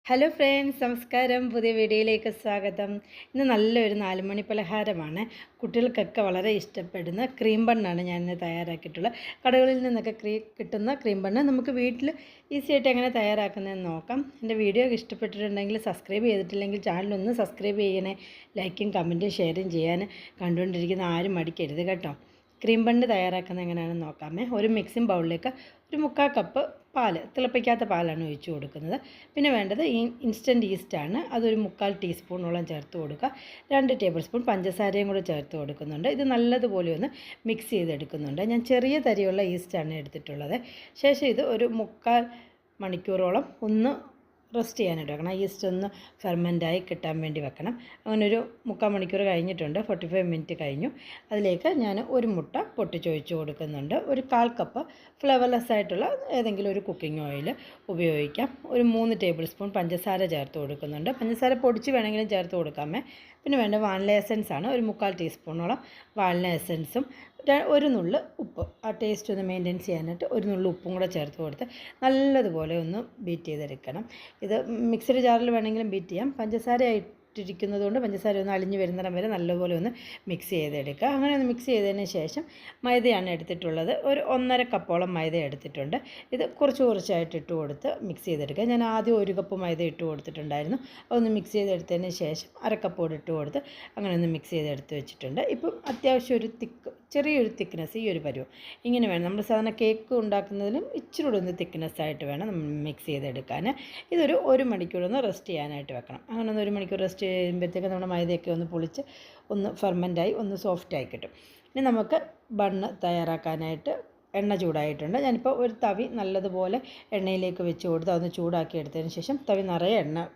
Hello friends, നമസ്കാരം. പുതിയ വീഡിയോയിലേക്ക് സ്വാഗതം. ഇന്ന് നല്ലൊരു 4 മണി പലഹാരമാണ്. കുട്ടികൾക്കൊക്കെ വളരെ ഇഷ്ടപ്പെടുന്ന ക്രീം ബണ്ണാണ് ഞാനിന്ന് തയ്യാറാക്കിയിട്ടുള്ളത്. കടകളിൽ നിന്നൊക്കെ കിട്ടുന്ന ക്രീം ബണ്ണ് നമുക്ക് വീട്ടിൽ ഈസി ആയിട്ട് എങ്ങനെ തയ്യാറാക്കുന്നതെന്ന് നോക്കാം. എൻ്റെ വീഡിയോ ഇഷ്ടപ്പെട്ടിട്ടുണ്ടെങ്കിൽ സബ്സ്ക്രൈബ് ചെയ്തിട്ടില്ലെങ്കിൽ ചാനലൊന്ന് സബ്സ്ക്രൈബ് ചെയ്യണേ. ലൈക്കും കമൻറ്റും ഷെയറും ചെയ്യാൻ കണ്ടുകൊണ്ടിരിക്കുന്ന ആരും മടിക്കരുത് കേട്ടോ. ക്രീം ബണ്ണ് തയ്യാറാക്കുന്നത് എങ്ങനെയാണെന്ന് നോക്കാമേ. ഒരു മിക്സിംഗ് ബൗളിലേക്ക് ഒരു 3/4 കപ്പ് പാല്, തിളപ്പിക്കാത്ത പാലാണ് ഒഴിച്ച് കൊടുക്കുന്നത്. പിന്നെ വേണ്ടത് ഇൻസ്റ്റൻറ്റ് ഈസ്റ്റാണ്. അതൊരു 3/4 ടീസ്പൂണോളം ചേർത്ത് കൊടുക്കുക. 2 ടേബിൾ സ്പൂൺ പഞ്ചസാരയും കൂടെ ചേർത്ത് കൊടുക്കുന്നുണ്ട്. ഇത് നല്ലതുപോലെ ഒന്ന് മിക്സ് ചെയ്തെടുക്കുന്നുണ്ട്. ഞാൻ ചെറിയ തരിയുള്ള ഈസ്റ്റാണ് എടുത്തിട്ടുള്ളത്. ശേഷം ഇത് ഒരു 3/4 മണിക്കൂറോളം ഒന്ന് റെസ്റ്റ് ചെയ്യാനായിട്ട് വെക്കണം. ഈസ്റ്റ് ഒന്ന് ഫെർമെൻറ്റായി കിട്ടാൻ വേണ്ടി വെക്കണം. അങ്ങനെ ഒരു 3/4 മണിക്കൂർ കഴിഞ്ഞിട്ടുണ്ട്. 45 മിനിറ്റ് കഴിഞ്ഞു. അതിലേക്ക് ഞാൻ ഒരു മുട്ട പൊട്ടിച്ചൊഴിച്ച് കൊടുക്കുന്നുണ്ട്. ഒരു 1/4 കപ്പ് ഫ്ലേവർലെസ് ആയിട്ടുള്ള ഏതെങ്കിലും ഒരു കുക്കിംഗ് ഓയിൽ ഉപയോഗിക്കാം. ഒരു 3 ടേബിൾ സ്പൂൺ പഞ്ചസാര ചേർത്ത് കൊടുക്കുന്നുണ്ട്. പഞ്ചസാര പൊടിച്ച് വേണമെങ്കിലും ചേർത്ത് കൊടുക്കാമേ. പിന്നെ വേണ്ട വാനില എസൻസ് ആണ്. ഒരു 3/4 ടീസ്പൂണോളം വാനില എസൻസും ഒരു നുള്ള് ഉപ്പ്, ആ ടേസ്റ്റ് ഒന്ന് മെയിൻറ്റെയിൻ ചെയ്യാനായിട്ട് ഒരു നുള്ള് ഉപ്പും കൂടെ ചേർത്ത് കൊടുത്ത് നല്ലതുപോലെ ഒന്ന് ബീറ്റ് ചെയ്തെടുക്കണം. ഇത് മിക്സഡ് ജാറിൽ വേണമെങ്കിലും ബീറ്റ് ചെയ്യാം. പഞ്ചസാര ഇട്ടിരിക്കുന്നത് കൊണ്ട് പഞ്ചസാര ഒന്ന് അലിഞ്ഞ് വരുന്നിടം വരെ നല്ലപോലെ ഒന്ന് മിക്സ് ചെയ്തെടുക്കുക. അങ്ങനെ ഒന്ന് മിക്സ് ചെയ്തതിന് ശേഷം മൈദയാണ് എടുത്തിട്ടുള്ളത്. ഒരു 1.5 കപ്പോളം മൈദ എടുത്തിട്ടുണ്ട്. ഇത് കുറച്ചായിട്ട് ഇട്ട് കൊടുത്ത് മിക്സ് ചെയ്തെടുക്കുക. ഞാൻ ആദ്യം 1 കപ്പ് മൈദ ഇട്ട് കൊടുത്തിട്ടുണ്ടായിരുന്നു. അതൊന്ന് മിക്സ് ചെയ്തെടുത്തതിന് ശേഷം 1/2 കപ്പോട് ഇട്ട് കൊടുത്ത് അങ്ങനെ ഒന്ന് മിക്സ് ചെയ്തെടുത്ത് വെച്ചിട്ടുണ്ട്. ഇപ്പം അത്യാവശ്യം ഒരു ചെറിയൊരു തിക്നെസ്, ഈ ഒരു പരുവം ഇങ്ങനെ വേണം. നമ്മൾ സാധാരണ കേക്ക് ഉണ്ടാക്കുന്നതിലും ഇച്ചിരി കൂടെ ഒന്ന് തിക്നെസ്സായിട്ട് വേണം നമ്മൾ മിക്സ് ചെയ്തെടുക്കാൻ. ഇതൊരു 1 മണിക്കൂറൊന്ന് റെസ്റ്റ് ചെയ്യാനായിട്ട് വെക്കണം. അങ്ങനെ ഒന്ന് 1 മണിക്കൂർ റെസ്റ്റ് ചെയ്യുമ്പോഴത്തേക്ക് നമ്മുടെ മൈദയൊക്കെ ഒന്ന് പൊളിച്ച് ഒന്ന് ഫെർമെൻറ്റായി ഒന്ന് സോഫ്റ്റായി കിട്ടും. ഇനി നമുക്ക് ബണ്ണ് തയ്യാറാക്കാനായിട്ട് എണ്ണ ചൂടായിട്ടുണ്ട്. ഞാനിപ്പോൾ ഒരു തവി നല്ലതുപോലെ എണ്ണയിലേക്ക് വെച്ച് കൊടുത്ത് അതൊന്ന് ചൂടാക്കി എടുത്തതിന് ശേഷം തവി നിറയെ എണ്ണ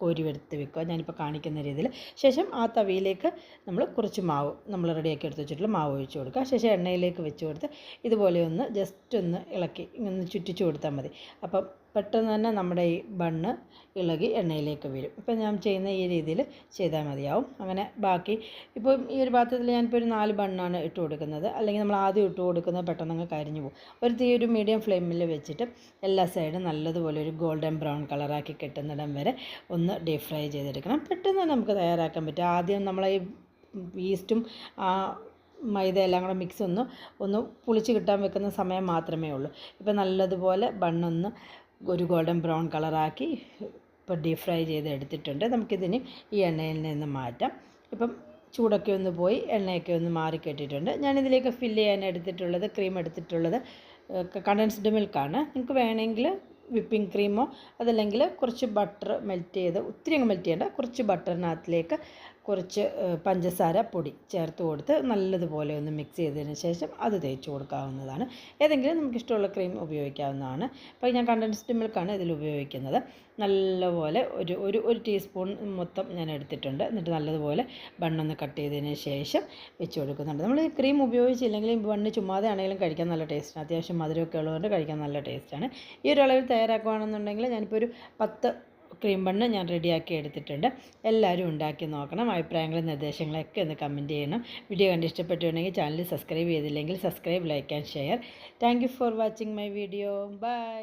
കോരി എടുത്ത് വെക്കുക. ഞാനിപ്പോൾ കാണിക്കുന്ന രീതിയിൽ. ശേഷം ആ തവിയിലേക്ക് നമ്മൾ കുറച്ച് മാവ് നമ്മൾ റെഡിയാക്കി എടുത്ത് വെച്ചിട്ടുള്ള മാവ് ഒഴിച്ച് കൊടുക്കുക. ശേഷം എണ്ണയിലേക്ക് വെച്ച് കൊടുത്ത് ഇതുപോലെ ഒന്ന് ജസ്റ്റ് ഒന്ന് ഇളക്കി ഒന്ന് ചുറ്റിച്ച് കൊടുത്താൽ മതി. അപ്പം പെട്ടെന്ന് തന്നെ നമ്മുടെ ഈ ബണ്ണ് ഇളകി എണ്ണയിലേക്ക് വീഴും. ഇപ്പം ഞാൻ ചെയ്യുന്ന ഈ രീതിയിൽ ചെയ്താൽ മതിയാവും. അങ്ങനെ ബാക്കി ഇപ്പോൾ ഈ ഒരു പാത്രത്തിൽ ഞാനിപ്പോൾ ഒരു 4 ബണ്ണാണ് ഇട്ട് കൊടുക്കുന്നത്. അല്ലെങ്കിൽ നമ്മൾ ആദ്യം ഇട്ട് കൊടുക്കുന്നത് പെട്ടെന്ന് അങ്ങ് കരിഞ്ഞു പോകും. ഒരു മീഡിയം ഫ്ലെയിമിൽ വെച്ചിട്ട് എല്ലാ സൈഡും നല്ലതുപോലെ ഒരു ഗോൾഡൻ ബ്രൗൺ കളറാക്കി കിട്ടുന്നിടം വരെ ഒന്ന് ഡീപ് ഫ്രൈ ചെയ്തെടുക്കണം. പെട്ടെന്ന് നമുക്ക് തയ്യാറാക്കാൻ പറ്റും. ആദ്യം നമ്മൾ ഈ ഈസ്റ്റും മൈദ എല്ലാം കൂടെ മിക്സ് ഒന്ന് പുളിച്ച് കിട്ടാൻ വെക്കുന്ന സമയം മാത്രമേ ഉള്ളൂ. ഇപ്പം നല്ലതുപോലെ ബണ്ണൊന്ന് ഒരു ഗോൾഡൻ ബ്രൗൺ കളറാക്കി ഇപ്പോൾ ഡീപ് ഫ്രൈ ചെയ്ത് എടുത്തിട്ടുണ്ട്. നമുക്കിതിന് ഈ എണ്ണയിൽ നിന്ന് മാറ്റാം. ഇപ്പം ചൂടൊക്കെ ഒന്ന് പോയി എണ്ണയൊക്കെ ഒന്ന് മാറിക്കെട്ടിട്ടുണ്ട്. ഞാനിതിലേക്ക് ഫില്ല് ചെയ്യാൻ എടുത്തിട്ടുള്ളത് ക്രീം എടുത്തിട്ടുള്ളത് കണ്ടൻസ്ഡ് മിൽക്കാണ്. നിങ്ങൾക്ക് വേണമെങ്കിൽ വിപ്പിംഗ് ക്രീമോ അതല്ലെങ്കിൽ കുറച്ച് ബട്ടർ മെൽറ്റ് ചെയ്ത്, ഒത്തിരി അങ്ങ് മെൽറ്റ് ചെയ്യേണ്ട, കുറച്ച് ബട്ടറിനകത്തിലേക്ക് കുറച്ച് പഞ്ചസാര പൊടി ചേർത്ത് കൊടുത്ത് നല്ലതുപോലെ ഒന്ന് മിക്സ് ചെയ്തതിന് ശേഷം അത് തേച്ച് കൊടുക്കാവുന്നതാണ്. ഏതെങ്കിലും നമുക്കിഷ്ടമുള്ള ക്രീം ഉപയോഗിക്കാവുന്നതാണ്. അപ്പോൾ ഞാൻ കണ്ടൻസ്ഡ് മിൽക്കാണ് ഇതിൽ ഉപയോഗിക്കുന്നത്. നല്ലപോലെ ഒരു ടീസ്പൂൺ മൊത്തം ഞാൻ എടുത്തിട്ടുണ്ട്. എന്നിട്ട് നല്ലതുപോലെ ബണ്ണൊന്ന് കട്ട് ചെയ്തതിന് ശേഷം വെച്ച് കൊടുക്കുന്നുണ്ട്. നമ്മൾ ഈ ക്രീം ഉപയോഗിച്ചില്ലെങ്കിൽ ബണ്ണ് ചുമ്മാതെ ആണെങ്കിലും കഴിക്കാൻ നല്ല ടേസ്റ്റാണ്. അത്യാവശ്യം മധുരമൊക്കെ ഉള്ളതുകൊണ്ട് കഴിക്കാൻ നല്ല ടേസ്റ്റാണ്. ഈ ഒരു അളവിൽ തയ്യാറാക്കുകയാണെന്നുണ്ടെങ്കിൽ ഞാനിപ്പോൾ ഒരു 10 ക്രീം ബണ്ണ് ഞാൻ റെഡിയാക്കി എടുത്തിട്ടുണ്ട്. എല്ലാവരും ഉണ്ടാക്കി നോക്കണം. അഭിപ്രായങ്ങളും നിർദ്ദേശങ്ങളൊക്കെ ഒന്ന് കമൻറ്റ് ചെയ്യണം. വീഡിയോ കണ്ട് ഇഷ്ടപ്പെട്ടുണ്ടെങ്കിൽ ചാനൽ സബ്സ്ക്രൈബ് ചെയ്തില്ലെങ്കിൽ subscribe, like and share. Thank you for watching my video. By.